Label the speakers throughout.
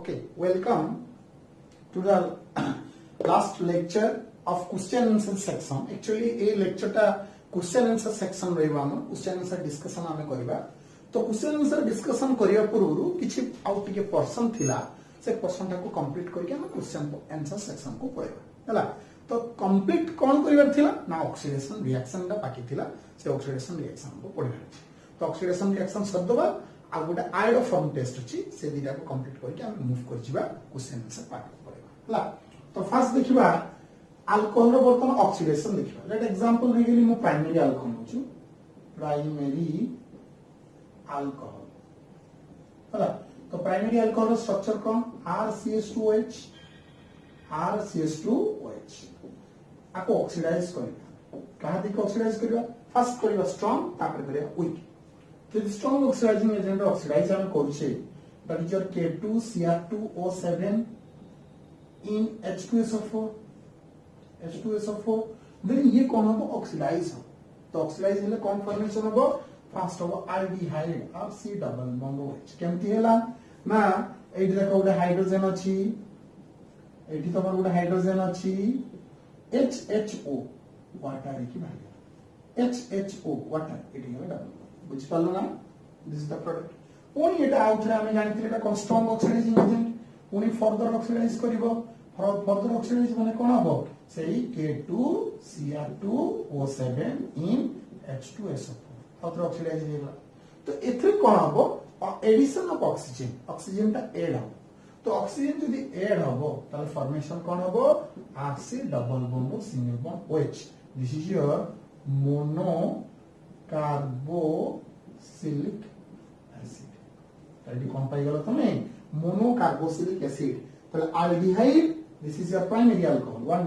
Speaker 1: Okay, welcome to the last lecture of question answer section. Actually, a lecture ta question answer section रहबा हम question answer discussion आमे करबा. तो question answer discussion करिया पूर्वरु किछि आउ टिके पर्सन थिला से पर्सन टाको कंप्लीट करके हम question answer section को पढेबा हला. तो कंप्लीट कोन करिवार थिला ना ऑक्सीडेशन रिएक्शन दा बाकी थिला से ऑक्सीडेशन रिएक्शन को पढेबा. तो ऑक्सीडेशन रिएक्शन शब्द बा आ गोटे आयोडो फॉर्म टेस्ट अछि से दिटा को कंप्लीट करके हम मूव कर जिबा क्वेश्चन आंसर पार्ट पढेबा हला. तो फर्स्ट देखिबा अल्कोहल रो बर्तन ऑक्सीडेशन देखिबा. लेट एग्जांपल रे गेली मो प्राइमरी अल्कोहल होछु प्राइमरी अल्कोहल हला. तो प्राइमरी अल्कोहल रो स्ट्रक्चर कोन RCH2OH RCH2OH आको ऑक्सीडाइज करबा. कहा देखो ऑक्सीडाइज करबा फर्स्ट करबा स्ट्रांग तापर करबा वीक. तो strong oxidizing agent oxidize हम करछे that is your K2Cr2O7 in H2SO4 then ये कौन हो ऑक्सीडाइज हो. तो ऑक्सीडाइज हेले कौन फॉर्मेशन हो फर्स्ट हो aldehyde RC double bond OH केमती हेला ना एठी देखो गोटे हाइड्रोजन अछि एठी तमर गोटे हाइड्रोजन अछि HHO वाटर की भाई HHO वाटर एठी हेला डबल बुझ पालो ना. This is the product. ओनी एटा आउथरे हमें जानिथिले एटा स्ट्रांग ऑक्सीडाइजिंग एजेंट ओनी फर्दर ऑक्सीडाइज करिवो. फर्दर ऑक्सीडाइज माने कोन हबो सेही K2Cr2O7 इन H2SO4 आउथरे ऑक्सीडाइज हेला. तो एथरे कोन हबो एडिशन ऑफ ऑक्सीजन ऑक्सीजन ता ऐड हबो. तो ऑक्सीजन जदी ऐड हबो ताले फॉर्मेशन कोन हबो RC double bond single bond OH. This is your mono carboxylic acid. Ready कौन पाई गलो तमे मोनो कार्बोक्सिलिक एसिड. तो aldehyde this is your primary alcohol 1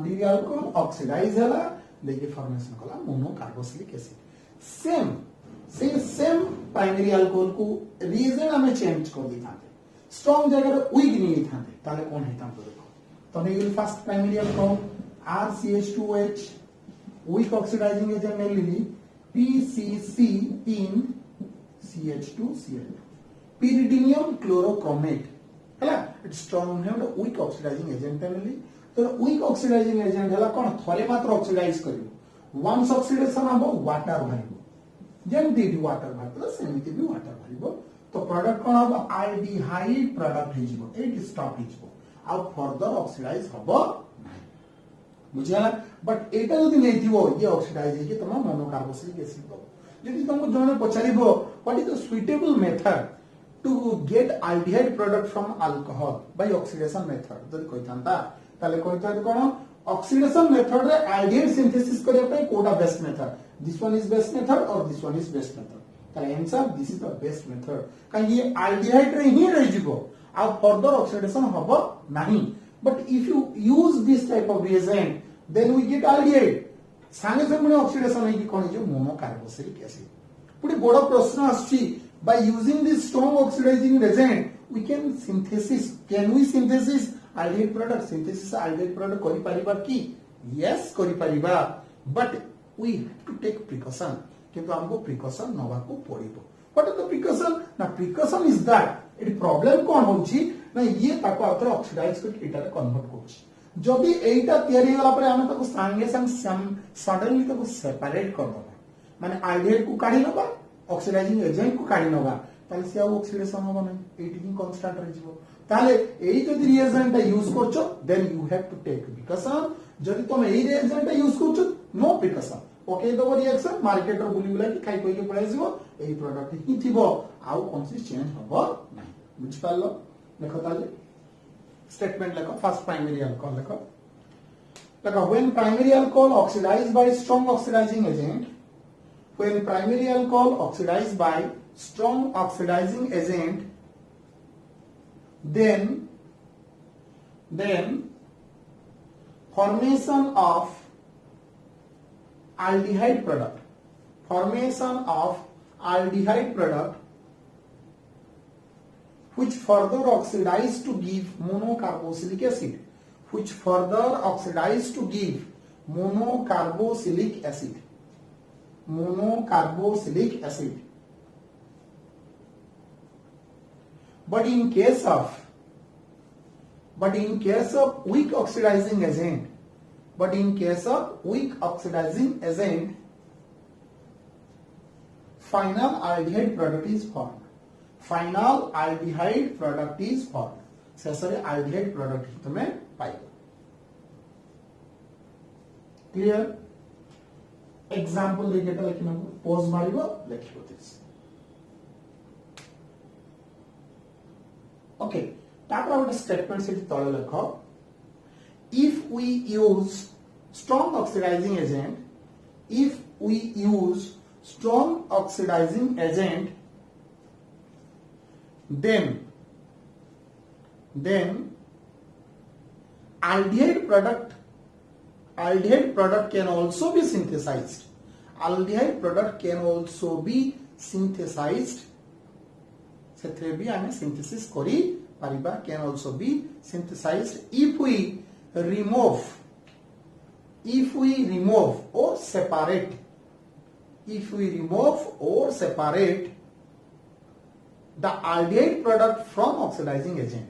Speaker 1: degree alcohol oxidize हला देखिए फॉर्मेशन कला mono carboxylic acid. Same primary alcohol को reason हमें change कर दी थाते स्ट्रांग जगह वीक नहीं थाते ताले कौन हेता तो देखो. तो ने first primary alcohol RCH2OH weak oxidizing agent mainly PCC in CH2Cl2 pyridinium chlorochromate हला. इट स्ट्रांग है weak oxidizing agent mainly. तो weak oxidizing agent हला कोन थरे मात्र ऑक्सीडाइज करिवो वंस ऑक्सीडेशन हबो वाटर भरिवो जेमति भी वाटर भरतला सेमिति भी वाटर भरिवो. तो प्रोडक्ट कोन हबो aldehyde प्रोडक्ट हिजिवो एट स्टॉप हिजिवो आ फर्दर ऑक्सीडाइज हबो नाही बुझियाला. बट एटा जदि नै थिवो ये ऑक्सीडाइज हे कि तमा मोनो कार्बोक्सिलिक एसिड दो. जदि तुमको जने पचारिबो what is the suitable method to get aldehyde product from alcohol by oxidation method जदि कहितांता ताले कहिता कोन ऑक्सीडेशन मेथड रे aldehyde सिंथेसिस करिया पे कोटा best method. This one is best method और this one is best method. ताले answer this is the best method का ये aldehyde रे ही रहि जिवो आ फर्दर ऑक्सीडेशन हबो नाही. But if you use this type of reagent, then we get aldehyde. सांगे संगे ऑक्सीडेशन है कि कौन है जो मोनो कार्बोक्सिलिक एसिड. पुढे बड़ा प्रश्न आछि by using this strong oxidizing reagent we can we synthesis aldehyde product. synthesis aldehyde product करि परिबा की yes करि परिबा but we have to take precaution. किंतु हमको प्रिकॉशन नवा को पड़िबो. What are the precaution? ना precaution is that एटी प्रॉब्लम कोन होछि ना ये ताको आतर ऑक्सीडाइज को एटारे कन्वर्ट करछि. जदि एटा तयारी होला पर हम ताको संगे संग सडनली ताको सेपरेट कर दबा माने aldehyde को काढी नबा ऑक्सीडाइजिंग एजेंट को काढी नबा ताले से ऑक्सीडेशन होबो नै एटी की कांस्टेंट रहि जिवो. ताले एई जदि रिएजेंट यूज करछो then you have to take precaution. जदि तुम एई रिएजेंट यूज करछो नो प्रिकॉशन ओके दो रिएक्शन मार्केट रो बुली बुला कि खाइ कोइ के पळाइ जिवो एई प्रोडक्ट ही थिबो आउ कोनसी चेंज होबो नै. बुझ पालो देखो ताले स्टेटमेंट लिखो. फर्स्ट प्राइमरी अल्कोहल लिखो when primary alcohol oxidized by strong oxidizing agent when primary alcohol oxidized by strong oxidizing agent then formation of aldehyde product which further oxidize to give monocarboxylic acid monocarboxylic acid but in case of weak oxidizing agent, final aldehyde product is formed. शेषरे aldehyde product ही तुम्हें पाइबो. Clear? Example देके लिखना pause मारिबो लिखिबो this. Okay. तापर गोटे statement से तले लिख. If we use strong oxidizing agent, then aldehyde product can also be synthesized. ସେଥିରେ ବି ଆମେ synthesis କରି परिबा, can also be synthesized if we remove or separate the aldehyde product from oxidizing agent.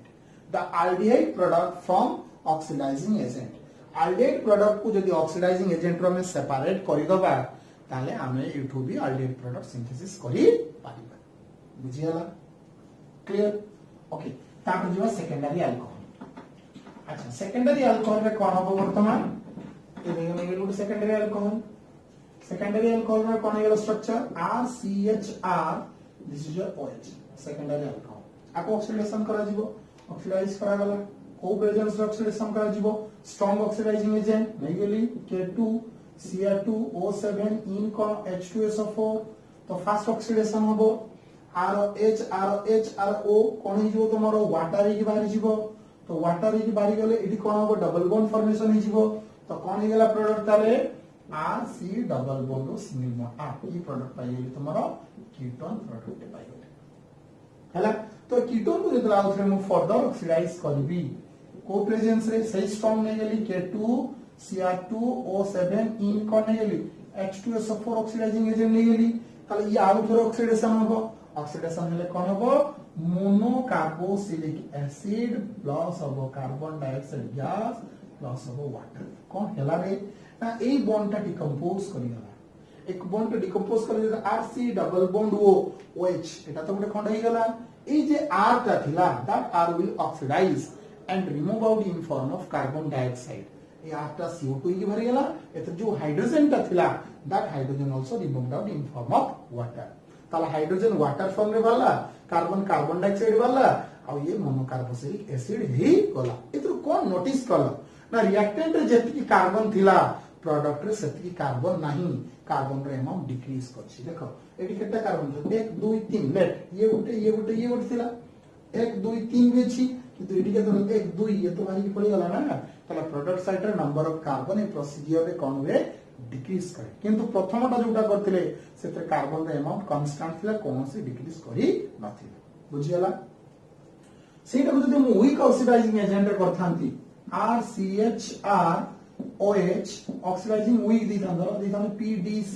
Speaker 1: aldehyde product को जदि oxidising agent रो में separate करि दबा ताले आमे एठू भी aldehyde product synthesis करि परिबा. बुझियला? क्लियर? ओके. तापर जो सेकेंडरी अल्कोहल. अच्छा, सेकेंडरी अल्कोहल रे कोन हो वर्तमान ए देखो ने गुड सेकेंडरी अल्कोहल रे कोन है structure RCHR. This is your OH. Secondary alcohol आपको ऑक्सीडेशन करा जीवो, ऑक्सीडाइज करा गला को प्रेजेंस ऑक्सीडेशन करा जीवो. स्ट्रांग ऑक्सीडाइजिंग एजेंट नहीं गेली K2Cr2O7 इन कोन H2SO4. तो फास्ट ऑक्सीडेशन होबो ROH कोन ही जो तमरो वाटर ही बाहर जीवो. तो वाटर ही बाहर गले इडी कोन होबो डबल बॉन्ड फॉर्मेशन ही जीवो. तो कोन ही गेला प्रोडक्ट ताले RC double bond single bond. ई प्रोडक्ट पाई गेली तमरो कीटोन प्रोडक्ट पाई गेले. हला तो कीटोन को जतरा आउथरे मु फर्दर ऑक्सीडाइज करबी को प्रेजेंस रे सही स्ट्रांग नहीं गेली K2Cr2O7 इन कोन नहीं गेली H2SO4 ऑक्सीडाइजिंग एजेंट नहीं गेली. ताले ई आउथरे ऑक्सीडेशन होबो. ऑक्सीडेशन हेले कोन होबो मोनोकार्बोक्सिलिक एसिड प्लस होबो कार्बन डाइऑक्साइड गैस प्लस होबो वाटर. कोन हेला रे ना ए बॉन्ड टा डिकम्पोज करि गला. एक बॉन्ड टा डिकम्पोज करि गला RC डबल बॉन्ड OH एटा तो गोटे खंड हे गला. ए जे R टा थिला that R will oxidise and remove out in form of carbon dioxide. ए R टा CO2 की भरि गला. एत जो हाइड्रोजन टा थिला that hydrogen also removed out in form of water. ताला हाइड्रोजन वाटर फॉर्म रे वाला, कार्बन डाइऑक्साइड वाला आ ये मोनोकार्बोक्सिलिक एसिड ही गला. एतरो कोन नोटिस कल ना रिएक्टेंट रे जेति कार्बन थिला प्रोडक्ट रे सेति कार्बन नाही. कार्बन रे अमाउंट डिक्रीज करछि. देखो एटी केटा कार्बन छ 1 2 3 लेट ये गुटे थिला 1 2 3 भी छी किंतु एटी के तो 1 2 ये तो भाई पड़ी गला ना. ताला प्रोडक्ट साइड रे number of carbon A procedure रे कोन वे डिक्रीज करे. किंतु प्रथमटा जोटा करथिले सेते कार्बन रे अमाउंट कांस्टेंट थिला कोनोसी डिक्रीज करी नथिला. बुझियला? सेटा जदि मु वीक ऑक्सीडाइजिंग एजेंट रे करथांती RCHR OH ऑक्सीडाइजिंग वीक दी PDC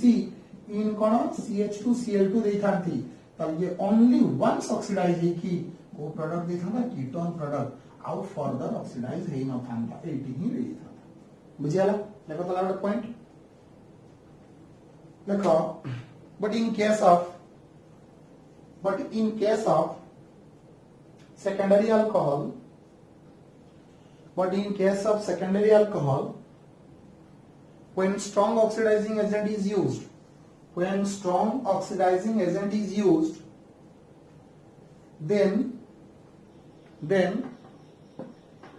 Speaker 1: इन कोन CH2Cl2 देथांती. तब ये ओनली वंस ऑक्सीडाइज है कि वो प्रोडक्ट देथांता कीटोन प्रोडक्ट आउ फर्दर ऑक्सीडाइज हे न थांता. एटी ही देथांता. बुझियला? देखो तला गोटे पॉइंट देखो. but in case of secondary alcohol, when strong oxidizing agent is used, then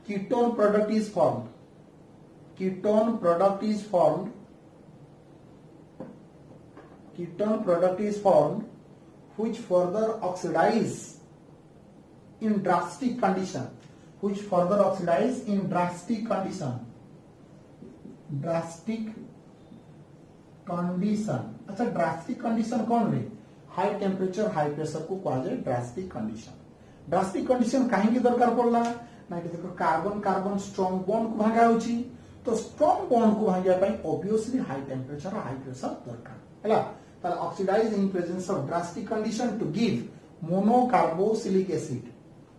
Speaker 1: ketone product is formed. Ketone product is formed which further oxidize in drastic condition. अच्छा drastic condition कौन रे? High temperature high pressure को कहा जाए drastic condition. Drastic condition कहीं दरकार पड़ला ना कि देखो कार्बन स्ट्रॉन्ग बॉन्ड को भागा होची. तो स्ट्रॉन्ग बॉन्ड को भागा पाई obviously high temperature high pressure दरकार हैला. ताला oxidize in presence of drastic condition to give monocarboxylic acid.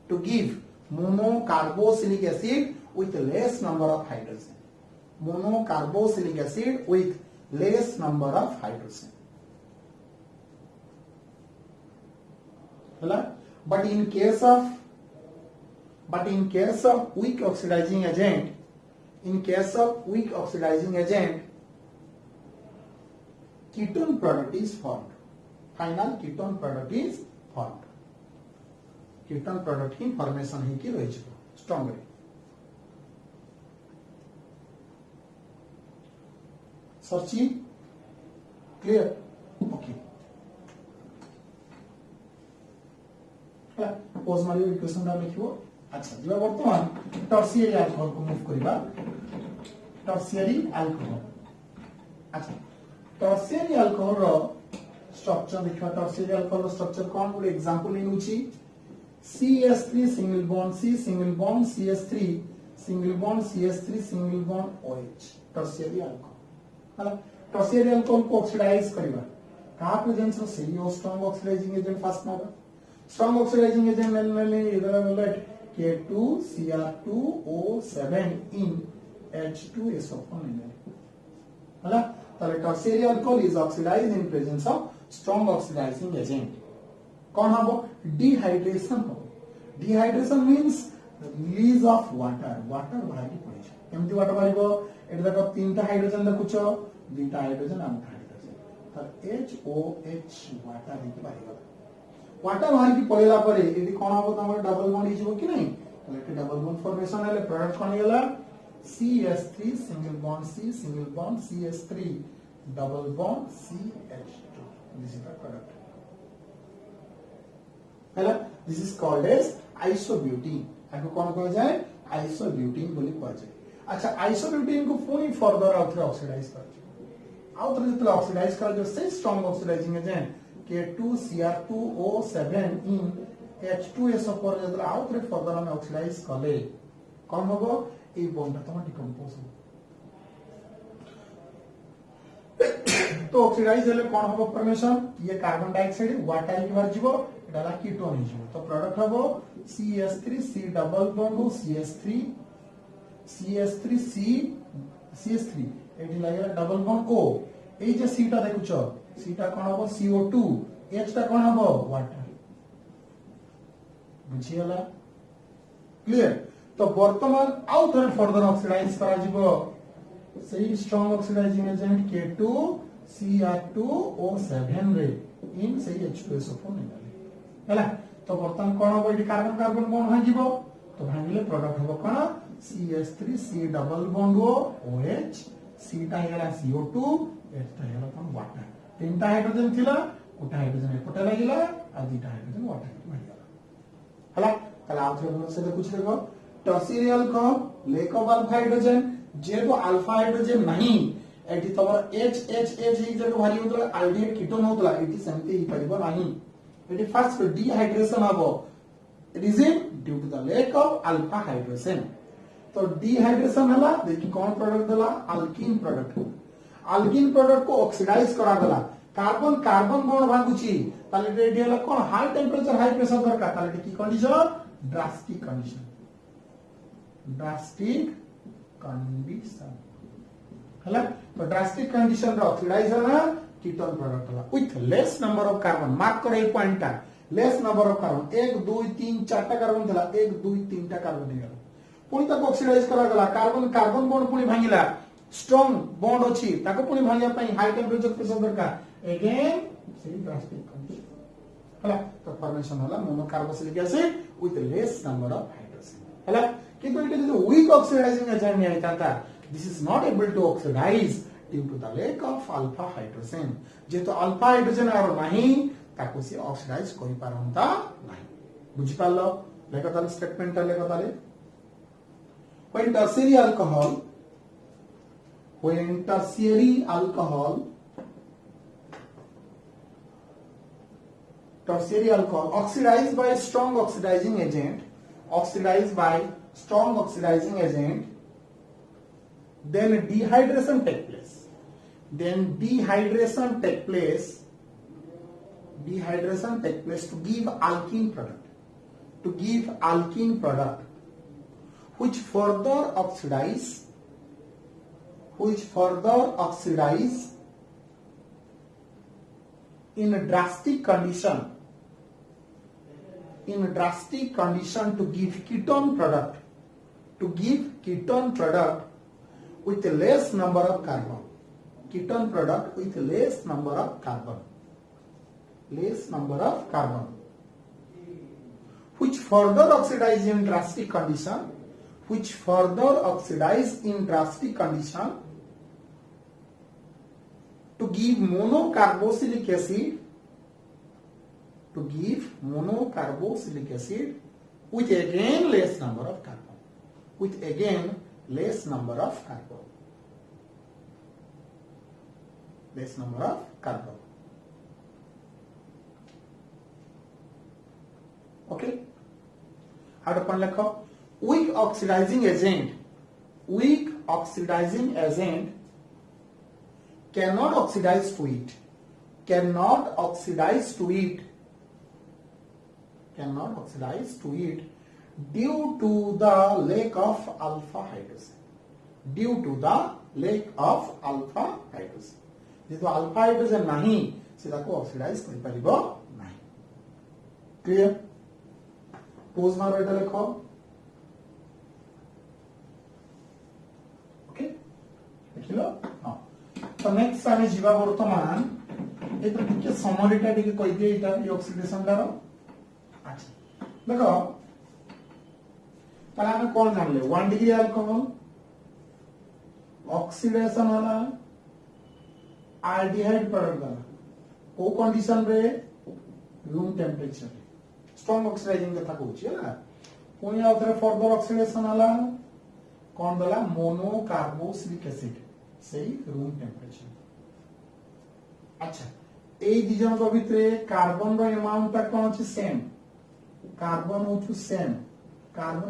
Speaker 1: to give monocarboxylic acid with less number of hydrogen. Monocarboxylic acid with less number of hydrogen. But in case of weak oxidizing agent, ketone product is formed. Final ketone product is formed. Ketone product की formation ही की रही strongly. Searching clear? Okay. पोज मारियो equation टा लिखियो. अच्छा जिबा वर्तमान टर्शियरी अल्कोहल को मूव करिबा. Tertiary alcohol. अच्छा टर्शियरी अल्कोहल रो स्ट्रक्चर देखिबा. टर्शियरी अल्कोहल रो स्ट्रक्चर कोन गुड एग्जांपल लिनुची. CH3 single bond C single bond CH3 single bond CH3 single bond OH. Tertiary alcohol. हला टर्शियरी अल्कोहल को ऑक्सीडाइज करिबा. कहा प्रेजेंस रो सेही strong oxidising agent first number. Strong oxidizing agent K2Cr2O7 in H2SO4. Tertiary alcohol is oxidized in presence of strong oxidizing agent. कौन हबो? Dehydration हबो. Dehydration means release of water. Water बाहरी पड़े छै. केमति वाटर बाहरिबो? एटा देखो तीनटा हाइड्रोजन देखुछो, दुईटा हाइड्रोजन आमटा हाइड्रोजन. तर HOH वाटर देखि बाहरिबो. वाटर बाहर की पड़ेला परे यदि कोन हबो तमर डबल बॉन्ड हिजबो कि नहीं. तले के डबल बॉन्ड फॉर्मेशन हेले प्रोडक्ट कोन गेला CH3 single bond C single bond CH3 double bond CH2. This is the product. हेला this is called as isobutene. आको कोन कह जाय आइसोब्यूटीन बोली कह जाय. अच्छा आइसोब्यूटीन को पुनी फर्दर आउथरे ऑक्सीडाइज कर. आउथरे जतले ऑक्सीडाइज कर जो से strong oxidising agent K2Cr2O7 in H2SO4 जतले आउथरे फर्दर हम ऑक्सीडाइज करले कोन होबो ए बॉन्डटा तमा डिकम्पोज हो. तो ऑक्सीडाइज हेले कोन होबो फॉर्मेशन. ये कार्बन डाइऑक्साइड वाटर की बार जीवो एटाला कीटोन हिजबो. तो प्रोडक्ट होबो CH3 C double bond CH3 CH3 eighty लागेला डबल बॉन्ड O. ए जे C टा देखुछो सीटा कोन हबो CO2 H टा कोन हबो वाटर. बुझियला क्लियर. तो वर्तमान आउ थोड़े फर्दर ऑक्सीडाइज करा जिवो सही स्ट्रांग ऑक्सीडाइजिंग एजेंट K2Cr2O7 रे इन सही H2SO4 निकाले हला. तो वर्तमान कोन हबो इडी कार्बन कार्बन बॉन्ड भांगिबो. तो भांगिले प्रोडक्ट हबो कोन CH3 C double bond OH C टा हेला CO2 H टा हेला कोन वाटर. तीनटा हाइड्रोजन थिला गोटा हाइड्रोजन एपटे लागिला आ दुईटा हाइड्रोजन वाटर के भागिला हला. तला आउथरे बोल से कुछ देखो tertiary alcohol lack of alpha hydrogen. जे तो अल्फा हाइड्रोजन नहीं एटी तमर H ही जक भारी होतला अल्डिहाइड कीटोन होतला एटी समिति ही परिबो नहीं. एटी फर्स्ट डिहाइड्रेशन हबो. Reason due to the lack of alpha hydrogen. तो डिहाइड्रेशन हला देखि कोन प्रोडक्ट देला अल्कीन प्रोडक्ट. अल्कीन प्रोडक्ट को ऑक्सीडाइज करा गला. कार्बन कार्बन बॉन्ड भांगुची ताले रेडी हला कोन हाई टेंपरेचर हाई प्रेशर दरकार. ताले की कंडीशन ड्रास्टिक कंडीशन. हला तो ड्रास्टिक कंडीशन रे ऑक्सीडाइज हला कीटोन प्रोडक्ट हला with less number of carbon. Mark करे ए पॉइंटटा less number of carbon 1 2 3 4टा carbon थला 1 2 3टा कार्बन हेला पुनी तक ऑक्सीडाइज करा गला. कार्बन कार्बन बॉन्ड पुनी भांगिला. स्ट्रांग बॉन्ड अछि ताको पुनी भांगिया पई हाई टेंपरेचर प्रेशर दरकार. अगेन सी ड्रास्टिक कंडीशन हला. तो फॉर्मेशन हला monocarboxylic acid with less number of hydrogen हला. किंतु it is weak oxidizing agent नहीं था. This is not able to oxidize due to the lack of alpha hydrogen. जे तो अल्फा हाइड्रोजन आरो नहीं ताको से ऑक्सीडाइज कोइ पारंता नहीं. बुझि पालो लेखताल statement लेखताले when tertiary alcohol oxidized by strong oxidizing agent, then dehydration take place. Dehydration take place to give alkene product. to give alkene product which further oxidize in a drastic condition to give ketone product with a less number of carbon. Which further oxidize in drastic condition to give monocarboxylic acid with again less number of carbon. Okay. How to pon lekho? Weak oxidizing agent cannot oxidize to it due to the lack of alpha hydrogen. जेहेतु alpha hydrogen नहीं से oxidise कर परिबो नहीं. Clear? Pose मारो एटा लिखो. Okay देखिलो. हां तो next आमे जीवा वर्तमान एतो टिके समरीटा टिके कहि दिए एटा ई ऑक्सीडेशन दारो. अच्छा देखो ताला हम कोन जानले 1 डिग्री अल्कोहल ऑक्सीडेशन होला आल्डिहाइड प्रोडक्ट वाला को कंडीशन रे रूम टेम्परेचर स्ट्रांग ऑक्सीडाइजिंग कथा कहूची है. पुणी आउथरे फर्दर ऑक्सीडेशन होला कोन दला मोनो कार्बोक्सिलिक एसिड सही रूम टेम्परेचर. अच्छा ए दी जन को भितरे कार्बन रो अमाउंट ता कोन अछि सेम. कार्बन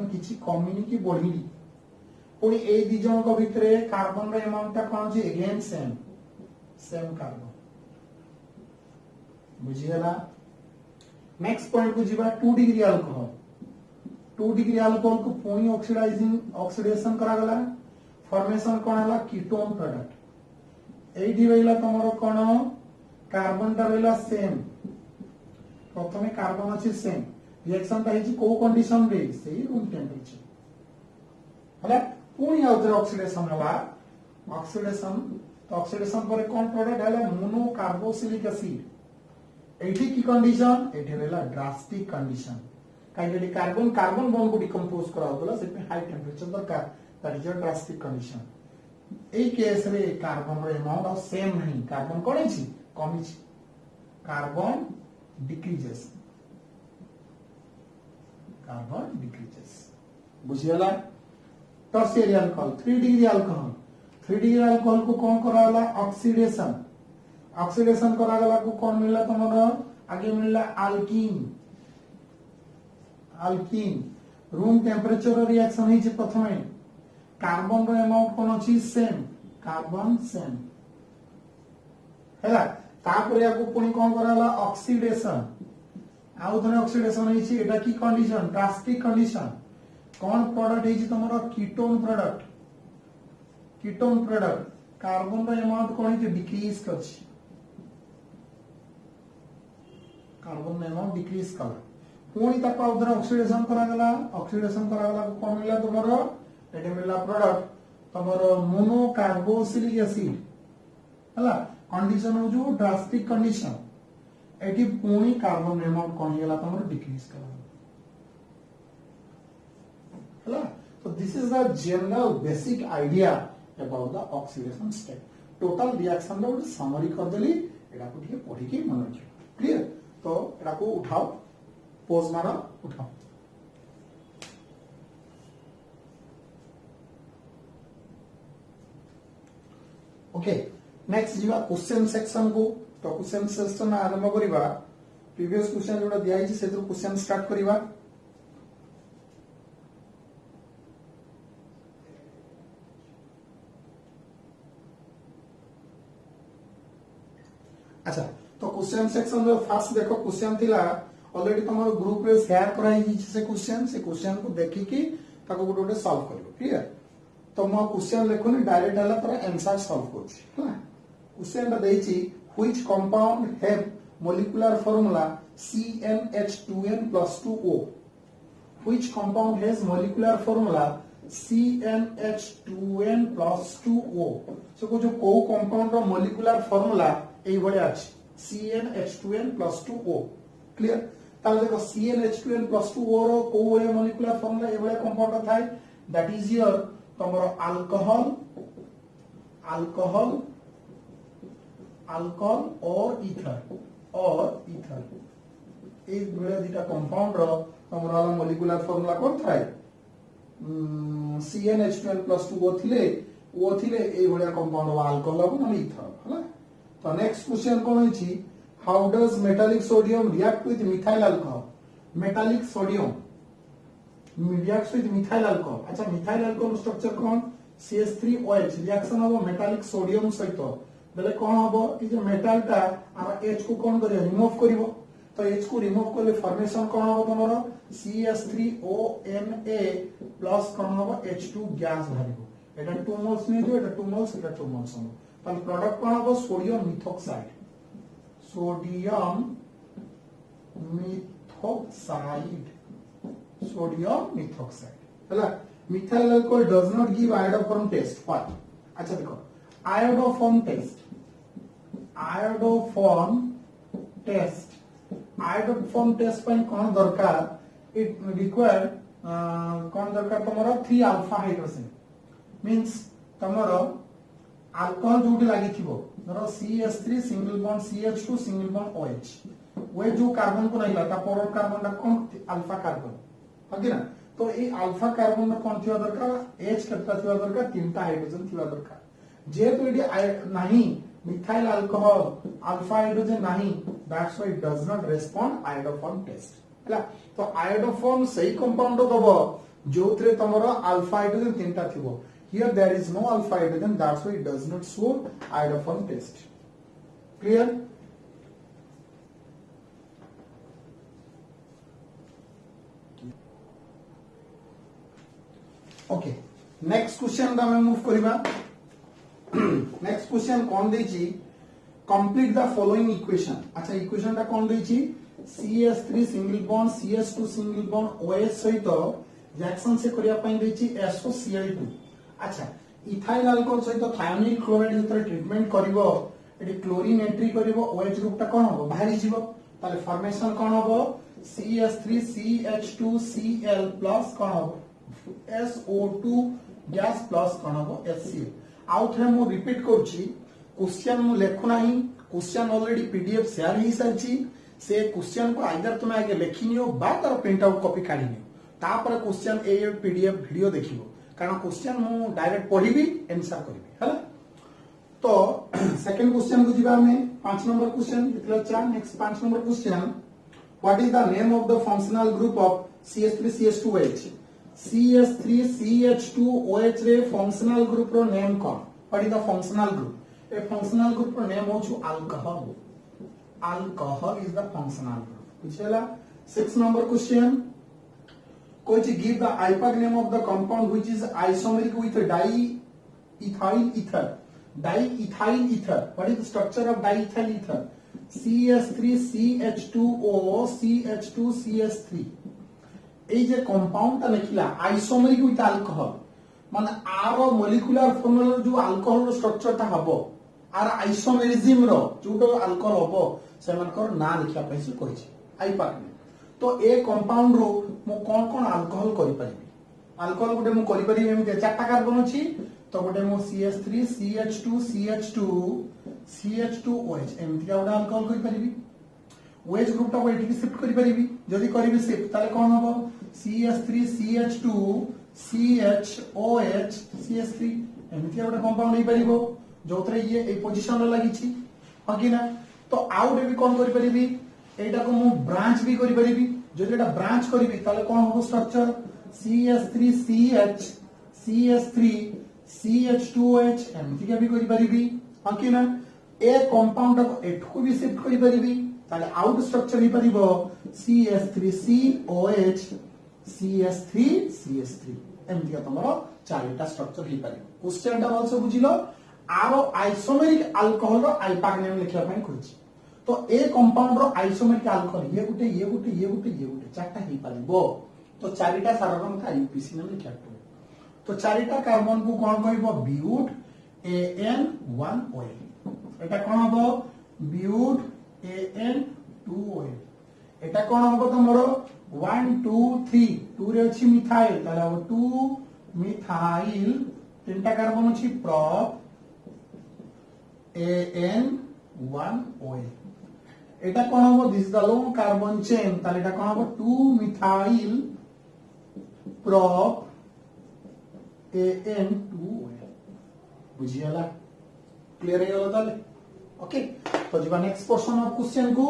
Speaker 1: किछि कमिनी की बढ़ी. पुणी ए दी जन को भितरे कार्बन रो अमाउंट ता कोन अछि अगेन सेम कार्बन. बुझियला. नेक्स्ट पॉइंट को जीवा 2 डिग्री अल्कोहल को पुणी ऑक्सीडेशन करा गला. फॉर्मेशन कोन हला कीटोन प्रोडक्ट. एडी रहिला तमरो कोन कार्बन ता रहिला सेम. प्रथमे कार्बन अछि सेम. रिएक्शन ता हिची को कंडीशन रे सेही रूम टेम्परेचर. हला पुणी आउथरे ऑक्सीडेशन हला. ऑक्सीडेशन पर कौन प्रोडक्ट है मोनो कार्बोक्सिलिक एसिड. एठी की कंडीशन एठी रहला ड्रास्टिक कंडीशन. काइले कार्बन बॉन्ड को डिकंपोज करा होतला से पे हाई टेम्परेचर दरकार. That is a drastic condition. ए केस रे कार्बन रो अमाउंट ऑफ सेम नहीं. कार्बन कोन अछि कमी अछि. Carbon decreases. बुझियला. टर्शियरी अल्कोहल 3 डिग्री अल्कोहल को कौन करा वाला ऑक्सीडेशन करा गला को कौन मिलला तमरो आगे मिलला अल्कीन. रूम टेम्परेचर रिएक्शन हिची प्रथमे कार्बन रो अमाउंट कोन अछि सेम. हैला तापर या को पुनी कौन करा वाला ऑक्सीडेशन. आउ थने ऑक्सीडेशन हिची एटा की कंडीशन ड्रास्टिक कंडीशन. कौन प्रोडक्ट हिची तमरो कीटोन प्रोडक्ट. कार्बन रो अमाउंट कोन हिची डिक्रीज करछि. कार्बन अमाउंट डिक्रीज कला. पुणी ताको उधर ऑक्सीडेशन करा गला को कोन मिला तमरो एटे मिला प्रोडक्ट तमरो मोनो कार्बोक्सिलिक एसिड. हला कंडीशन हो जो ड्रास्टिक कंडीशन. एटी पुणी कार्बन अमाउंट कोन गेला तमरो डिक्रीज कला. हला so this is the general basic idea about the oxidation step. total reaction row summary कर देली. एटा को ठीक पढ़ी के मन रखियो. क्लियर? तो एटा को उठाओ. पोज मारो. उठाओ. ओके नेक्स्ट जीवा क्वेश्चन सेक्शन को. तो क्वेश्चन सेक्शन आरंभ करिबा. प्रीवियस क्वेश्चन जोडा दिया हिची सेतु क्वेश्चन स्टार्ट करिबा. अच्छा तो क्वेश्चन सेक्शन जो फास्ट देखो क्वेश्चन थिला ऑलरेडी तुम ग्रुप रे शेयर कराई से क्वेश्चन को देखिकी ताको गोटे गोटे सॉल्व करियो क्लियर। तो मो क्वेश्चन लिखुनी डायरेक्ट हला तर आंसर सॉल्व करछि हला। क्वेश्चन ता देछि which compound have molecular formula CnH2n+2O, which compound has molecular formula CnH2n+2O। so को जो को कंपाउंड रो मोलिकुलर फार्मूला एई भले अछि CnH2n+2O क्लियर। ताले देखो CnH2n+2O रो को भले मोलिकुलर फार्मूला ए भले कंपाउंड थाय दैट इज योर तमरो अल्कोहल और ईथर ए भले दिटा कंपाउंड रो तमरो मोलिकुलर फार्मूला कोन थाय CnH2n+2O थिले ए भले कंपाउंड अल्कोहल और ईथर हला। तो नेक्स्ट क्वेश्चन कोन होछि how does metallic sodium react with methyl alcohol. Metallic sodium reacts with methyl alcohol. अच्छा मिथाइल अल्कोहल स्ट्रक्चर कोन CH3OH रिएक्शन हो मेटालिक सोडियम सहित बेले कोन हबो कि जे मेटलटा आ H को कोन करियो रिमूव करिवो। तो H को रिमूव करले फॉर्मेशन कोन हबो तमरो CH3ONA प्लस कोन हबो H2 गैस बाहरिबो। एटा 2 मोल्स नै जो एटा 2 मोल्स एटा 2 मोल्स हबो। ताले प्रोडक्ट कोन हबो सोडियम मिथॉक्साइड हला। Methyl alcohol does not give iodoform test what. अच्छा देखो आयोडोफॉर्म टेस्ट ପାଇଁ कोन दरकार इट रिक्वायर कोन दरकार तमरो 3 अल्फा हाइड्रोजन मींस तमरो अल्कोहल जोटी लागि थिबो धरो CH3 single bond CH2 single bond OH वे जो कार्बन को नहिला ता पर कार्बन ता कोन अल्फा कार्बन हकी ना। तो ए अल्फा कार्बन में कोन थिबा दरकार H केतना थिबा दरकार 3टा हाइड्रोजन थिबा दरकार। जे तो एडी नाही मिथाइल अल्कोहल अल्फा हाइड्रोजन नहीं that's why it does not respond iodoform test हला। तो आयोडोफॉर्म सही कंपाउंड दबो जोथरे तमरो अल्फा हाइड्रोजन 3टा थिबो। Here there is no alpha hydrogen, that's why it does not show iodoform test. Clear? Okay. Next question दा मैं move करिबा। Next question कौन देछि complete the following equation। अच्छा इक्वेशन ता कौन देछि CH3 single bond CH2 single bond OH सहित रिएक्शन से करिया पई देछि SOCl2। अच्छा इथाइल अल्कोहल सहित थायोनिल क्लोराइड जतरे ट्रीटमेंट करिवो एटी क्लोरीन एंट्री करिवो OH ग्रुप ता कोन होबो बाहरी जीवो ताले फॉर्मेशन कोन होबो CH3CH2Cl प्लस कोन होबो SO2 गैस प्लस कोन होबो HCl। आउ थे मु रिपीट करछि क्वेश्चन मु लेखु नाही क्वेश्चन ऑलरेडी पीडीएफ शेयर ही सारछि से क्वेश्चन को आइदर तुम आगे लेखिनियो बा तार प्रिंट आउट कॉपी काढिनियो तापर क्वेश्चन ए पीडीएफ वीडियो देखिबो कारण क्वेश्चन मु डायरेक्ट पढ़िबी आंसर करिबी हला। तो सेकंड क्वेश्चन को जिबा हमें 5 नंबर क्वेश्चन इतला चा next 5 number question what is the name of the functional group of CH3CH2OH। CH3CH2OH रे फंक्शनल ग्रुप रो नेम कोन what is the functional group ए फंक्शनल ग्रुप रो नेम होछु alcohol. Alcohol is the functional group बुझला। 6 number question कोई give the IUPAC name of the compound which is isomeric with diethyl ether। Diethyl ether what is the structure of diethyl ether CH3CH2O CH2CH3 এই যে কম্পাউন্ডটা লিখিলা আইসোমেরিক with alcohol মানে আর molecular ফর্মুলার যে alcohol স্ট্রাকচারটা হবো আর isomerism র যেটা alcohol হবো সেমানকৰ না লিখিয়া পাইছি কইছি IUPAC name। तो ए कंपाउंड रो मु कोन कोन अल्कोहल करि परिबी अल्कोहल गुटे मु करि परिबी एमते चारटा कार्बन अछि तो गुटे मु CH3 CH2 CH2 CH2OH एमते गुटे अल्कोहल करि परिबी OH ग्रुप टा को एठी शिफ्ट करि परिबी जदी करिबी शिफ्ट ताले कोन हबो CH3 CH2 CHOH CH3 एमते गुटे कंपाउंड नै परिबो जोतरे ये ए पोजीशन रे लागि छि हकी ना। तो आउट भी कोन करि परिबी एटा को मु ब्रांच भी करि परिबी जदि एटा ब्रांच करिबी ताले कोन हो स्ट्रक्चर CH3CH CH3 CH2OH एमति के भी करि परिबी हकी ना। ए कंपाउंड को एठको भी शिफ्ट करि परिबी ताले आउट स्ट्रक्चर ही परिबो CH3COH CH3CH3 एमती का तमरो चारिटा स्ट्रक्चर ही परिबो क्वेश्चन टा also बुझिलो आरो आइसोमेरिक अल्कोहल रो आइपाक नेम लिखिया पई खोजि तो ए कंपाउंड रो आइसोमेरिक अल्कोहल ये गुटे चारटा ही परिबो तो चारिटा सारगम का यूपीसी नेम लिखिया तो चारिटा कार्बन को कोन कहबो ब्यूट AN1OH एटा कोन हबो ब्यूट AN2OH एटा कोन हबो तमरो 1 2 3 2 रे अछि मिथाइल ताले हबो 2 मिथाइल तीनटा कार्बन अछि प्रोप AN1OH एटा कोन हबो this the long carbon chain ताले एटा कोन हबो 2 मिथाइल प्रोप AN2OH बुझियला क्लियर है गला ताले ओके तो जीवा नेक्स्ट पोर्शन ऑफ क्वेश्चन को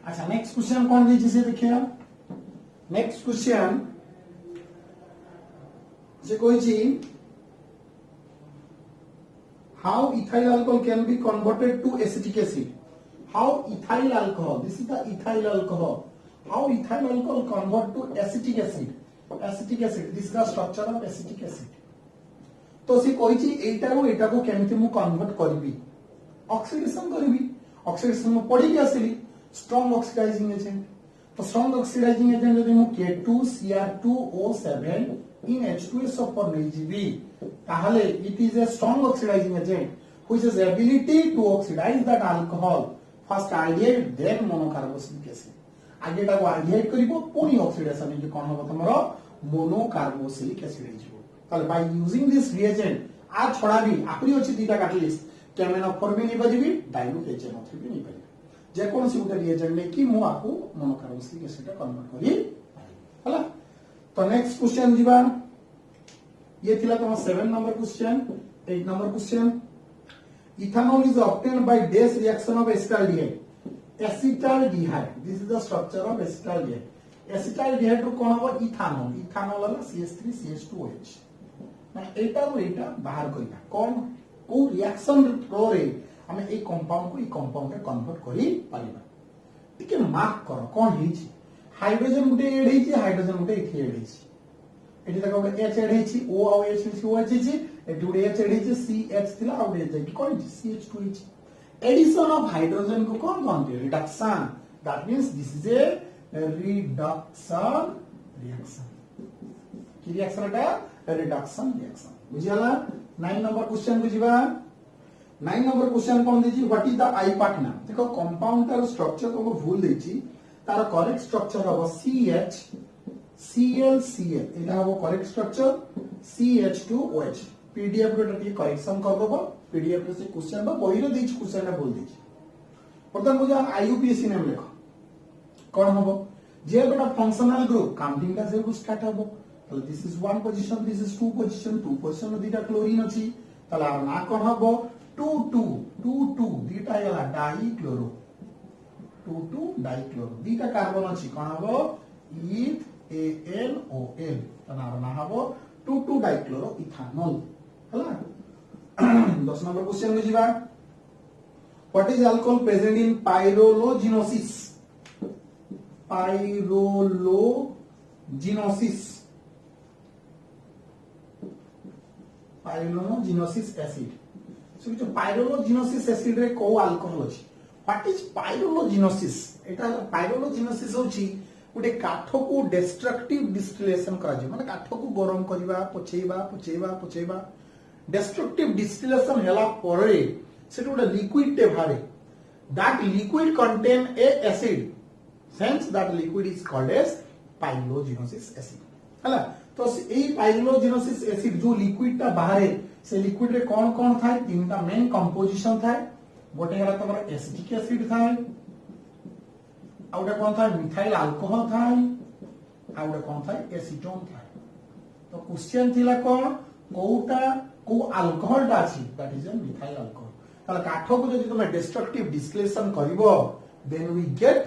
Speaker 1: अच्छा नेक्स्ट क्वेश्चन कौन दीजिए से देखिए नेक्स्ट क्वेश्चन जे कोई जी how ethyl alcohol can be converted to acetic acid how ethyl alcohol this is the ethyl alcohol how ethyl alcohol convert to acetic acid this is the structure of acetic acid तो सी कोई ची एटा को केमिति मु convert करबी oxidation करबी oxidation में पड़ी के आसीली स्ट्रांग ऑक्सीडाइजिंग एजेंट तो स्ट्रांग ऑक्सीडाइजिंग एजेंट जदि मु K2Cr2O7 in H2SO4 नै जीबी ताहले it is a strong oxidizing agent which has ability to oxidize that alcohol first aldehyde then monocarboxylic acid आगेटा को आल्डिहाइड करिवो पुनी ऑक्सीडेशन जे कोन होबो तमरो मोनोकार्बोक्सिलिक एसिड हिजबो ताले by using this reagent आ छोड़ा भी आकरी अछि दीटा कैटलिस्ट केमेनोफोर भी नै बजिबी डाइल्यूट HNO3 भी नै बजिबी जे कोन सी उटा रिएजेंट नै कि मु आकू मोनोकार्बोक्सिलिक एसिड कन्वर्ट करी हला तो नेक्स्ट क्वेश्चन जीवा ये थिला तम 7 number question 8 number question ethanol is obtained by this reaction of acetaldehyde acetaldehyde this is the structure of acetaldehyde रो कोन हो इथेनॉल वाला CH3CH2OH माने एटा बाहर करिया कोन को रिएक्शन रो रे हमें ए कंपाउंड को ई कंपाउंड रे कन्वर्ट करी पारिबा टिके मार्क करो कोन हिची हाइड्रोजन गुटे एड हिची हाइड्रोजन गुटे इथे एड हिची एटी तक गुटे H एड हिची O आ H हिची O हिची एटी गुटे H एड हिची CH थिला आ गुटे H कोन हिची CH2 हिची addition of hydrogen को कौन कहते हैं reduction that means this is a reduction reaction की रिएक्शन एटा रिडक्शन रिएक्शन बुझियाला 9 नंबर क्वेश्चन को जीवा 9 नंबर क्वेश्चन कोन देजी व्हाट इज द आईपाक नाम देखो कंपाउंड तार स्ट्रक्चर को भूल देची तार करेक्ट स्ट्रक्चर हो CH ClCl एटा हो करेक्ट स्ट्रक्चर CH2OH पीडीएफ रो टिके करेक्शन कर दबो पीडीएफ से क्वेश्चन बा बही रे देछ क्वेश्चन रे बोल देछ प्रथम बुझा आईयूपीएससी नेम लिखो कोन हबो जे बेटा फंक्शनल ग्रुप काउंटिंग का से स्टार्ट हबो तो this is 1 position this is 2 position दीटा क्लोरीन अछि तला ना कोन हबो 2 2 दीटा यला डाइक्लोरो 2 डाइक्लोरो दीटा कार्बन अछि कोन हबो ईथ ANOL तना ना हबो 2 डाइक्लोरो इथेनॉल हला 10 नंबर क्वेश्चन में जीवा what is alcohol present in pyroligneous acid so जो पाइरोलोजिनोसिस एसिड रे को अल्कोहल अछि व्हाट इज पाइरोलोजिनोसिस एटा पाइरोलोजिनोसिस होछि उडे काठ को डिस्ट्रक्टिव डिस्टिलेशन करा जे माने काठ को गरम करबा पोछेबा destructive distillation hela pore set would a liquid te bhare that liquid contain a acid hence that liquid is called as pyrogenosis acid hela तो ए पाइरोलोजिनोसिस एसिड जो लिक्विड ता बाहरे से लिक्विड रे कोन कोन थाए तीनटा मेन कंपोजिशन थाए गोटे हला तमरा एसिटिक एसिड थाए आउडा कोन थाए मिथाइल अल्कोहल थाए आउडा कोन थाए एसीटोन थाए तो क्वेश्चन थिला कोन कोउटा को अल्कोहल ता अछि that is a methyl alcohol ताला काठ को जदि तुम डिस्ट्रक्टिव डिस्टिलेशन करिवो then we get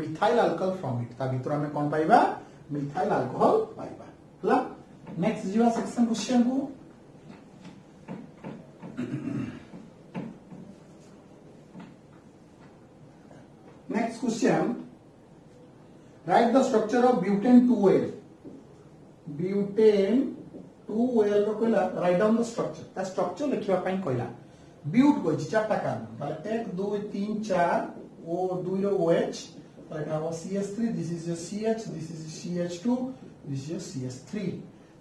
Speaker 1: methyl alcohol from it ता भीतर हमें कोन पाइबा मिथाइल अल्कोहल पाइबा हला नेक्स्ट जीवा सेक्शन क्वेश्चन को Next question. Write the structure of butane 2L. Butane 2L रो कहला write down the structure. ता structure लिखिबा पई कहला. But को चारटा कार्बन. ताले 1 2 3 4 O 2 रो OH. ताले का हो CH3, this is your CH, this is CH2, this is your CH3.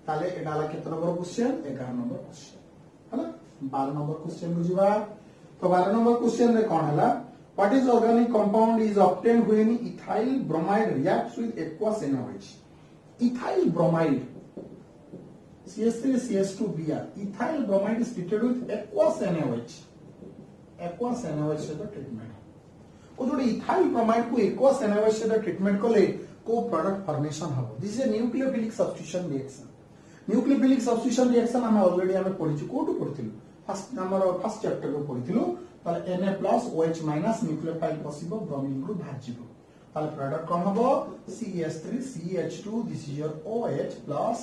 Speaker 1: ताले एडाला केतना नंबर क्वेश्चन? 11 number question. हैला 12 नंबर क्वेश्चन बुझिबा. तो 12 नंबर क्वेश्चन रे कोन हैला? What is organic compound is obtained when ethyl bromide reacts with aqueous NaOH? Ethyl bromide CH3 CH2 Br. Ethyl bromide is treated with aqueous NaOH. Aqueous NaOH से तो treatment. वो जो ethyl bromide को aqueous NaOH से तो treatment को ले को product formation हो. This is a nucleophilic substitution reaction. Nucleophilic substitution reaction हमें already हमें पढ़ी चुकी कोटू पढ़ी थी. फर्स्ट चैप्टर को पढ़ी थी. ताले Na plus OH minus nucleophile possible bromine group भाजिबो. ताले product कौन होबो? CH3 CH2 this is your OH plus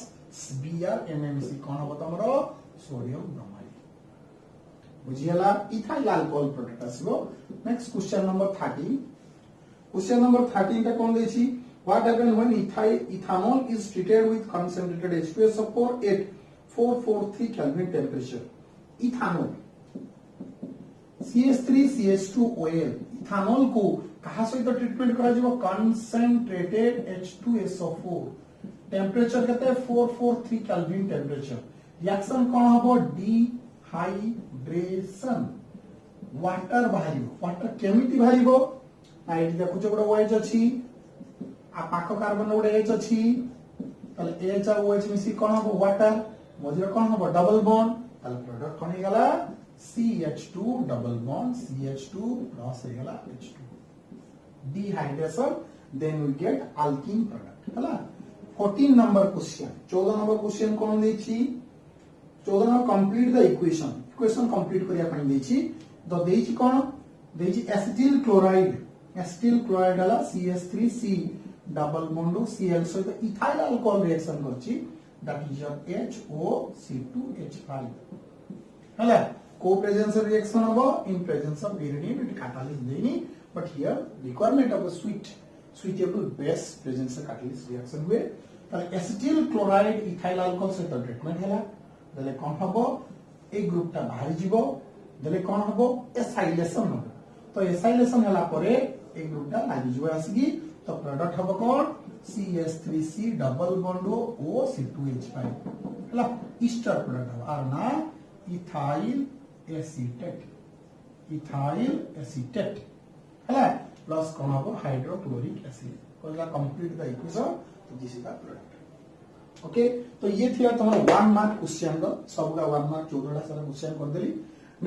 Speaker 1: Br NMC कौन होबो तमरो? Sodium bromide. बुझियला ethyl alcohol product आसीबो. Next question number 13. Question number 13 टा कोन देछि? What happens when ethanol is treated with concentrated H2SO4 at 443 Kelvin temperature? Ethanol CH3 CH2OL ethanol को कहा सहित ट्रीटमेंट करा जिवो कंसंट्रेटेड H2SO4 टेंपरेचर केते 443 केल्विन टेंपरेचर रिएक्शन कोन हबो डिहाइड्रेशन वाटर बाहरिबो वाटर केमिति बाहरिबो आ एटी देखु जे गोडा OH अछि आ पाको कार्बन गोडा H अछि तले H आ OH मिसी कोन हबो वाटर मझिरे कोन हबो डबल बॉन्ड तले product cone हेगला CH2 double bond CH2 plus हेगला H2 dehydration then we get alkene product हला 14 number question 14 number question कोन देछि 14 number complete the equation complete करिया पई देछि तो देछि कोन देछि acetyl chloride हला CH3C double bond Cl सहित ethyl alcohol reaction करछि that is your HOC2H5 हला co-presence reaction of in presence of pyridine it catalyst देनी but here requirement of a suitable base presence of catalyst reaction हुए ताले acetyl chloride ethyl alcohol से तो treatment हैला दले कोन हबो ए ग्रुप ता बाहरी जीवो दले कोन हबो acylation हबो तो acylation हैला परे ए ग्रुप ता लागि जीवो आसीगी तो प्रोडक्ट हबो कोन CH3C double bond OC2H5 हैला ईस्टर प्रोडक्ट हबो आर ना ethyl acetate हैला प्लस कोन हबो हाइड्रोक्लोरिक एसिड कोला कंप्लीट द इक्वेशन तो this is the product okay तो ये थिया तमरो 1 मार्क क्वेश्चन द सबका 1 मार्क 14 सारा क्वेश्चन कर देली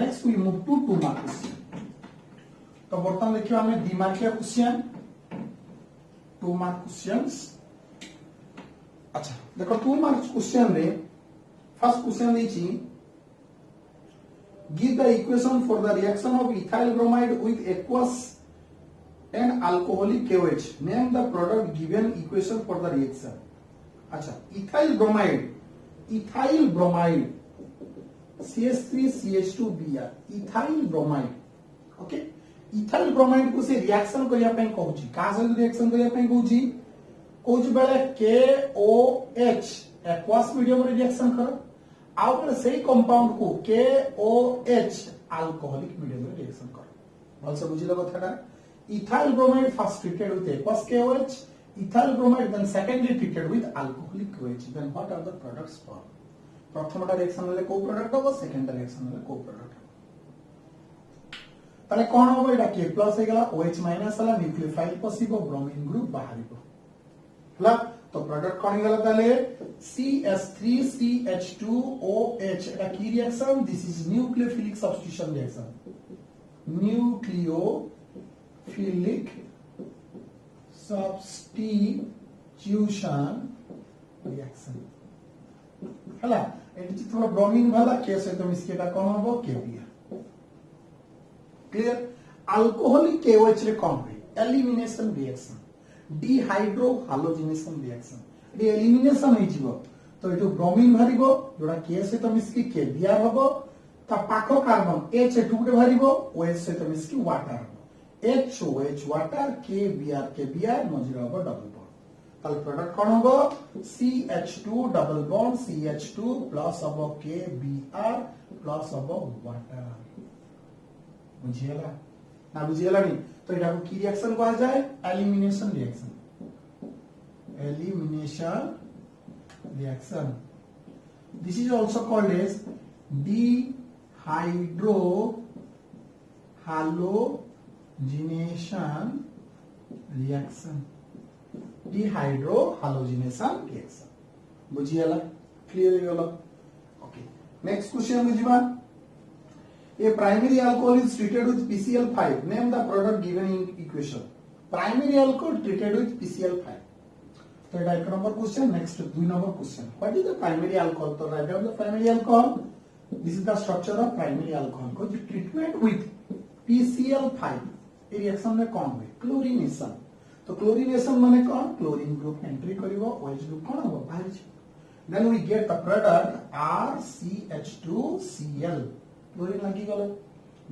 Speaker 1: next we move to 2 mark question तो बर्तन देखियो हमें 2 मार्क का क्वेश्चन 2 मार्क क्वेश्चंस अच्छा देखो 2 मार्क क्वेश्चन रे फर्स्ट क्वेश्चन देछि give the equation for the reaction of ethyl bromide with aqueous and alcoholic KOH. Name the product given equation for the reaction. अच्छा ethyl bromide CH3 CH2 Br ethyl bromide okay ethyl bromide को से reaction करिया पई कहूची का से reaction करिया पई कहूची बेले KOH aqueous medium रे reaction कर आउटर सेही कंपाउंड को KOH अल्कोहलिक मीडियम में रिएक्शन कर भल से बुझिलो कथाटा ethyl bromide first treated with aqueous KOH ethyl bromide then secondly treated with alcoholic KOH then what are the products for प्रथमटा रिएक्शन ले को प्रोडक्ट हो सेकंड रिएक्शन ले को प्रोडक्ट ताले कोन हो एटा K+ हे गेला OH- हला न्यूक्लियोफाइल पसिबो ब्रोमीन ग्रुप बाहरिबो हला तो प्रोडक्ट कौन गला ताले CH3CH2OH एटा की reaction this is nucleophilic substitution reaction nucleophilic substitution reaction हला एटी थोड़ा ब्रोमीन वाला के सहित मिसकेटा कोन हबो KBr क्लियर अल्कोहलिक KOH रे कोन होई एलिमिनेशन रिएक्शन डिहाइड्रो हालोजिनेशन रिएक्शन ये एलिमिनेशन हो जीवो तो एटू ब्रोमीन भरिबो जोडा के से तो मिसकी KBr हबो ता पाखो कार्बन H टुकड़े भरिबो OH से तो मिसकी वाटर हबो HOH वाटर KBr मझिरे हम डबल बॉन्ड ताले प्रोडक्ट कौन होबो CH2 double bond CH2 plus हम KBr प्लस हम वाटर बुझियला ना बुझियला नहीं तो एटा को की रिएक्शन कहा जाए elimination reaction this is also called as dehydrohalogenation reaction बुझियला क्लियर हो गला ओके नेक्स्ट क्वेश्चन बुझिबा A primary alcohol is treated with PCl5. Name the product given in equation. Primary alcohol treated with PCl5. So that 1 number question. Next 2 number question. What is the primary alcohol? So write down the primary alcohol. This is the structure of primary alcohol. Because treatment with PCl5. ये reaction में कौन हुए? Chlorination. तो chlorination माने कौन? Chlorine group entry करिवो, OH group कौन होगा? बाहर छी. Then we get the product RCH2Cl. Chlorine लगी गला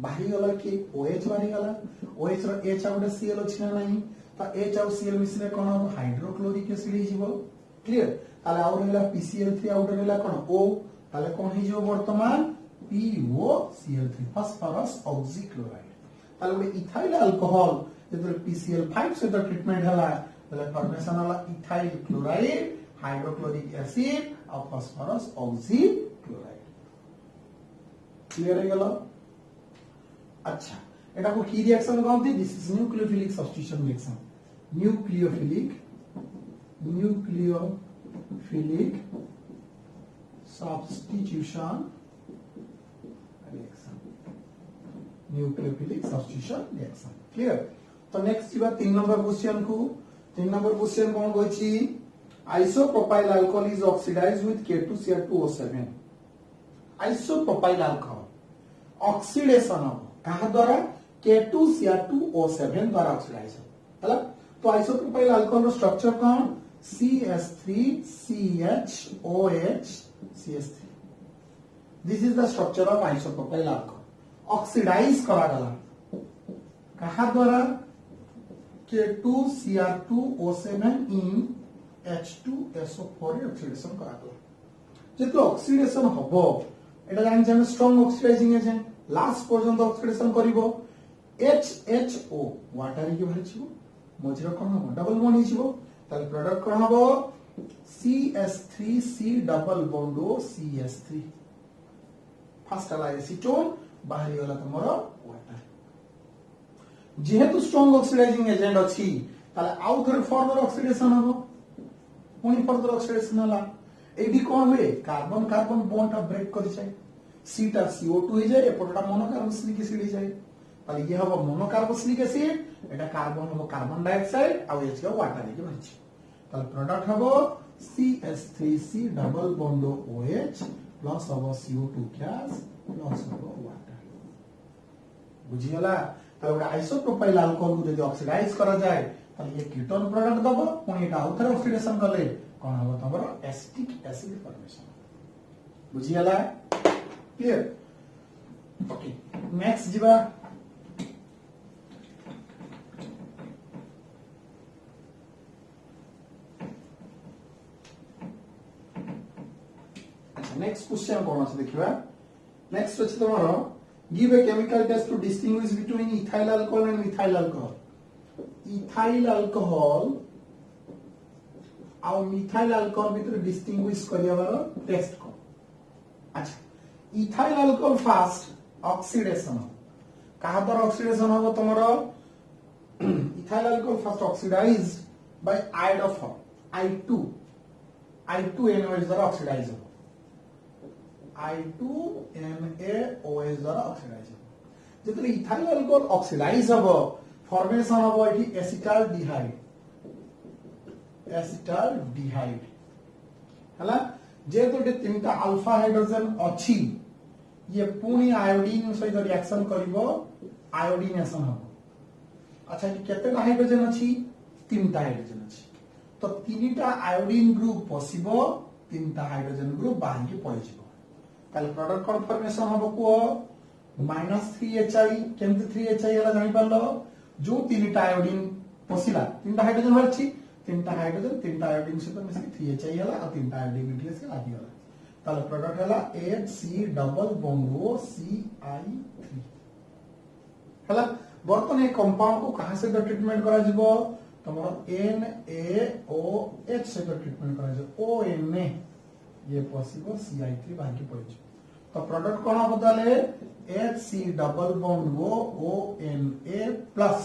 Speaker 1: बाहरी गला कि OH बाहरी गला OH रो H आउट Cl अछि ना नहीं तो H और Cl मिसले कोन हो हाइड्रोक्लोरिक एसिड हि जीवो क्लियर ताले आउर हेला PCl3 आउट हेला कोन O ताले कोन हि जीवो वर्तमान POCl3 फास्फोरस ऑक्सीक्लोराइड ताले गोटे इथाइल अल्कोहल जेतरे PCl5 से तो ट्रीटमेंट हला ताले फॉर्मेशन हला इथाइल क्लोराइड हाइड्रोक्लोरिक एसिड और फास्फोरस ऑक्सीक्लोराइड क्लियर है गलो अच्छा एटा को की रिएक्शन कहते this is nucleophilic substitution reaction nucleophilic substitution reaction clear तो नेक्स्ट जीवा 3 नंबर क्वेश्चन को 3 नंबर क्वेश्चन कोन कहछि isopropyl alcohol is oxidised with K2Cr2O7 isopropyl alcohol oxidation हो कहा द्वारा K2Cr2O7 द्वारा ऑक्सीडाइज होला तो आइसोप्रोपाइल अल्कोहल रो स्ट्रक्चर कौन CH3CHOH CH3 this is the structure of isopropyl alcohol oxidise करा गला कहा द्वारा K2Cr2O7 इन H2SO4 ऑक्सीडेशन करा गला जेतो ऑक्सीडेशन हबो एटा जानि जे हम स्ट्रांग ऑक्सीडाइजिंग एजेंट लास्ट पर्यंत ऑक्सीडेशन करिवो HHO वाटर के भरि छिवो मझिरो कोन हो डबल बॉन्ड हिजिवो ताले प्रोडक्ट कोन हबो CS3C double bond O CS3 first वाला एसीटोन बाहरी वाला तमरो वाटर जेहेतु स्ट्रांग ऑक्सीडाइजिंग एजेंट अछि ताले आउ थोर फर्दर ऑक्सीडेशन हबो पुनी फर्दर ऑक्सीडेशन हला एडी कोन हुए कार्बन कार्बन बॉन्ड टा ब्रेक कर जाए सीटा CO2 हो जाए एपटटा मोनोकार्बोक्सिलिक एसिड हो जाए ताले ये हबो मोनोकार्बोक्सिलिक एसिड एटा कार्बन हबो कार्बन डाइऑक्साइड आ एच के वाटर के बनिछ ताले प्रोडक्ट हबो CH3C double bond OH plus हबो CO2 गैस प्लस हबो वाटर बुझियला ताले ओटा आइसोप्रोपाइल अल्कोहल को यदि ऑक्सीडाइज करा जाए ताले ये कीटोन प्रोडक्ट दबो पुनी एटा आउथर ऑक्सीडेशन करले कौन हम तमरो एसिटिक एसिड फॉर्मेशन बुझियला क्लियर ओके नेक्स्ट जीवा अच्छा नेक्स्ट क्वेश्चन कोन আছে देखिबा नेक्स्ट अछि तमरो give a chemical test to distinguish between ethyl alcohol and methyl alcohol ethyl alcohol आउ मिथाइल अल्कोहल भीतर डिस्टिंग्विश करियाबार टेस्ट को अच्छा इथाइल अल्कोहल फास्ट ऑक्सीडेशन कहा द्वारा ऑक्सीडेशन हो तमरो ethyl alcohol fast oxidise by I2NaOH द्वारा ऑक्सीडाइज हो I2NaOH द्वारा ऑक्सीडाइज हो जेतले इथाइल अल्कोहल ऑक्सीडाइज हो फॉर्मेशन हो एठी एसिटाल्डिहाइड हला जेतो तीनटा अल्फा हाइड्रोजन अछि ये पुनी आयोडीन सहित रिएक्शन करिवो आयोडीनेशन हबो अच्छा कि केतेटा हाइड्रोजन अछि तीनटा हाइड्रोजन अछि तो तीनटा आयोडीन ग्रुप पसिबो तीनटा हाइड्रोजन ग्रुप बाहर के पळिजिवो ताले प्रोडक्ट कन्फर्मेशन हबो को -3HI केमते 3HI हला जानि पालो जो तीनटा आयोडीन पशिला तीनटा हाइड्रोजन बाहरछि तीनटा आयोडीन सहित मिसि 3HI हला और तीनटा आयोडीन न्यूक्लियस के लागी हला ताले प्रोडक्ट हला HC double bond O CI3 हला बर्तन ए कंपाउंड को कहां से ट्रीटमेंट करा जिवो तमरो NaOH से ट्रीटमेंट करा जिवो ONA ये पॉसिबल CI3 बाहर की पड़े तो प्रोडक्ट कौन बदले HC double bond ONA plus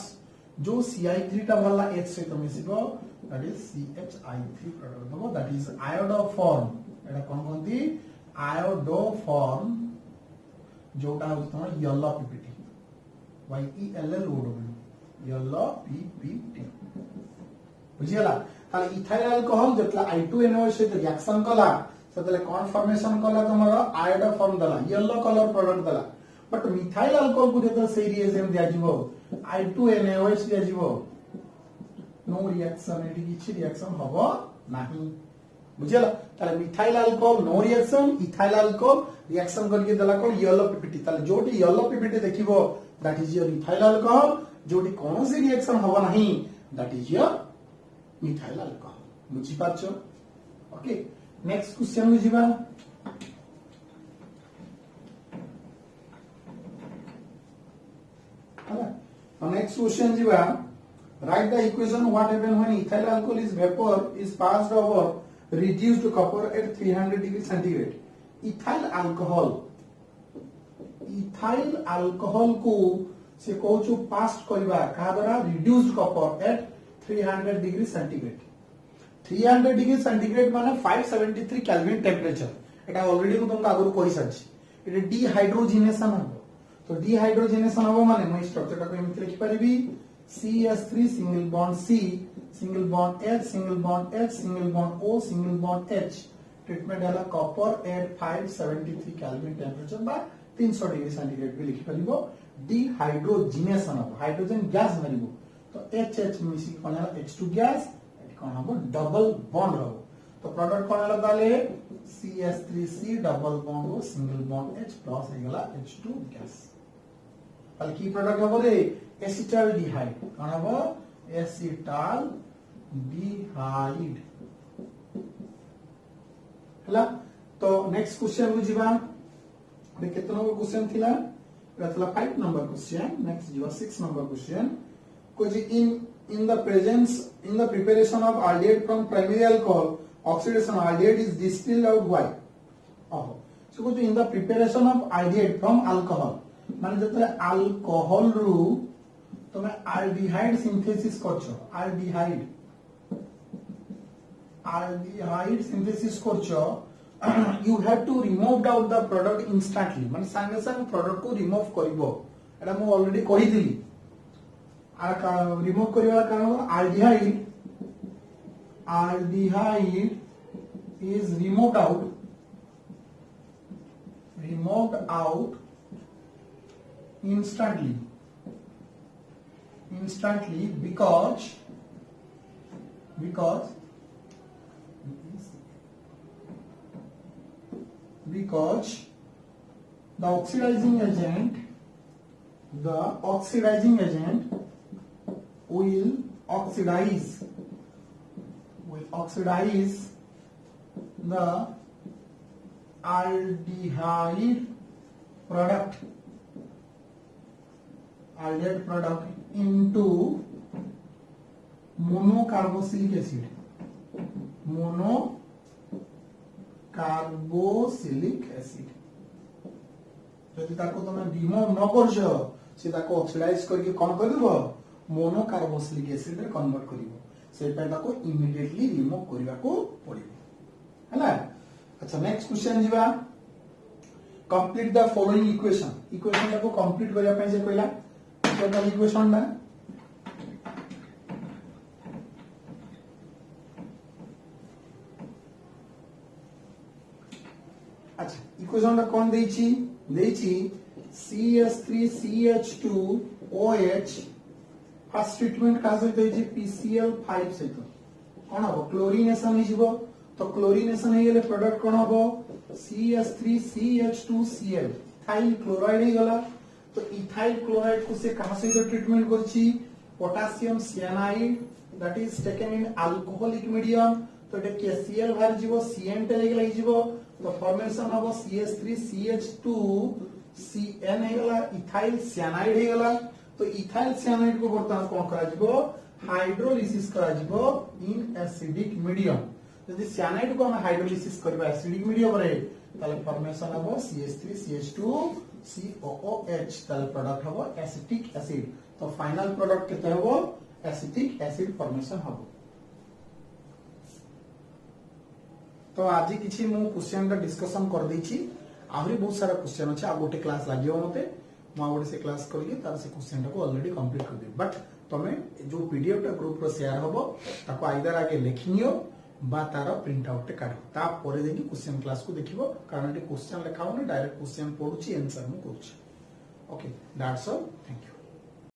Speaker 1: जो CI3 टा वाला H से तो मिसिबो दैट इज CHI3 प्रोडक्ट दबो दैट इज आयोडोफॉर्म एटा कोन कोंती आयोडोफॉर्म जोटा हो तमर yellow PPT YELLOW yellow PPT बुझियला ताले इथाइल अल्कोहल जतला I2NO से रिएक्शन कला सेतले कोन फॉर्मेशन कला तमरो आयोडोफॉर्म दला येलो कलर प्रोडक्ट दला बट मिथाइल अल्कोहल को जेतले से रिएजेंट दिया जिवो I2NaOH दिया जिवो नो रिएक्शन एटी किछि रिएक्शन हबो नाही बुझियला ताले methyl alcohol no reaction ethyl alcohol reaction करके दला कोन येलो PPT ताले जोटी येलो PPT देखिबो that is your ethyl alcohol जोटी कोन से रिएक्शन हबो नाही that is your methyl alcohol बुझि पाछो ओके नेक्स्ट क्वेश्चन में जीवा नेक्स्ट क्वेश्चन जीवा write the equation what happen when ethyl alcohol is vapour is passed over reduced to copper at 300 degree centigrade ethyl alcohol को से कहू passed करबा का द्वारा reduced copper at 300 degree centigrade 300 degree centigrade माने 573 kelvin temperature एटा already मु तुमका आगु कहि साछि एटा डिहाइड्रोजिनेशन हो तो डिहाइड्रोजिनेशन हो माने मैं स्ट्रक्चर को एमिति लिखि परिबी CH3 single bond C single bond H single bond H single bond O single bond H treatment हला कॉपर एट 573 केल्विन टेम्परेचर बा 300 डिग्री सेंटीग्रेड भी लिखि परिबो डिहाइड्रोजिनेशन हो हाइड्रोजन गैस मारिबो तो HH मिसी कोन H2 गैस कौन हम डबल बॉन्ड रहो तो प्रोडक्ट कौन है ताले CH3C डबल बॉन्ड वो सिंगल बॉन्ड H प्लस हो गला H2 गैस ताले की प्रोडक्ट हो रे एसिटाल्डिहाइड कौन हो एसिटाल्डिहाइड हला तो नेक्स्ट क्वेश्चन को जीवा बे केतना नंबर क्वेश्चन थिला रहतला 5 नंबर क्वेश्चन नेक्स्ट जीवा 6 नंबर क्वेश्चन को जी in the preparation of aldehyde from primary alcohol oxidation aldehyde is distilled out why so in the preparation of aldehyde from alcohol माने जतरे alcohol रु तमे aldehyde synthesis करछो aldehyde synthesis करछो you have to remove out the product instantly माने संगे संगे product को remove करिवो एटा मु already कहि दिली रिमूव करने कारण aldehyde is removed out instantly because the oxidizing agent will oxidize the aldehyde product into monocarboxylic acid जदि ताको तमे रिमूव न करछो से ताको ऑक्सीडाइज करके कोन कर देबो मोनोकार्बोक्सिलिक एसिड रे कन्वर्ट करिवो से पे ताको इमीडिएटली रिमूव करिवा को पड़िवो हला अच्छा नेक्स्ट क्वेश्चन जीवा कंप्लीट द फॉलोइंग इक्वेशन को कंप्लीट करिया पय जे कहला टोटल इक्वेशन ना अच्छा इक्वेशन ता कोन देछि CH3CH2OH फर्स्ट ट्रीटमेंट का सहित होई PCl5 सहित कोन हो क्लोरीनेशन हो जिवो तो क्लोरीनेशन हे गेले प्रोडक्ट कोन हो CH3CH2Cl इथाइल क्लोराइड हे गला तो इथाइल क्लोराइड को से कहां सहित ट्रीटमेंट करछि potassium cyanide that is taken in alcoholic medium तो एटा KCl बाहर जीवो CN टे लेके लागि जीवो तो फॉर्मेशन हबो CH3CH2 CN हेगला इथाइल साइनाइड हेगला तो इथाइल साइनाइड को बर्तमान कोन करा जीवो हाइड्रोलिसिस करा जीवो इन एसिडिक मीडियम यदि साइनाइड को हम हाइड्रोलिसिस करबा एसिडिक मीडियम रे ताले फॉर्मेशन हबो CH3CH2 COOH ताले प्रोडक्ट हबो एसिटिक एसिड तो फाइनल प्रोडक्ट केते हबो एसिटिक एसिड फॉर्मेशन हबो तो आज किछि मु क्वेश्चन का डिस्कशन कर दैछि आहुरी बहुत सारा क्वेश्चन अछि आ गोटे क्लास लागियो मते मु गोटे से क्लास करिए तार से क्वेश्चन को ऑलरेडी कंप्लीट कर दे बट तमे जो पीडीएफ टा ग्रुप रो शेयर हबो ताको आइदर आगे लिखनियो बा तार प्रिंट आउट काढ ता परे देखि क्वेश्चन क्लास को देखिबो कारण ए क्वेश्चन लेखाउनी डायरेक्ट क्वेश्चन पढुछि आंसर मु करूछि okay that's all thank you.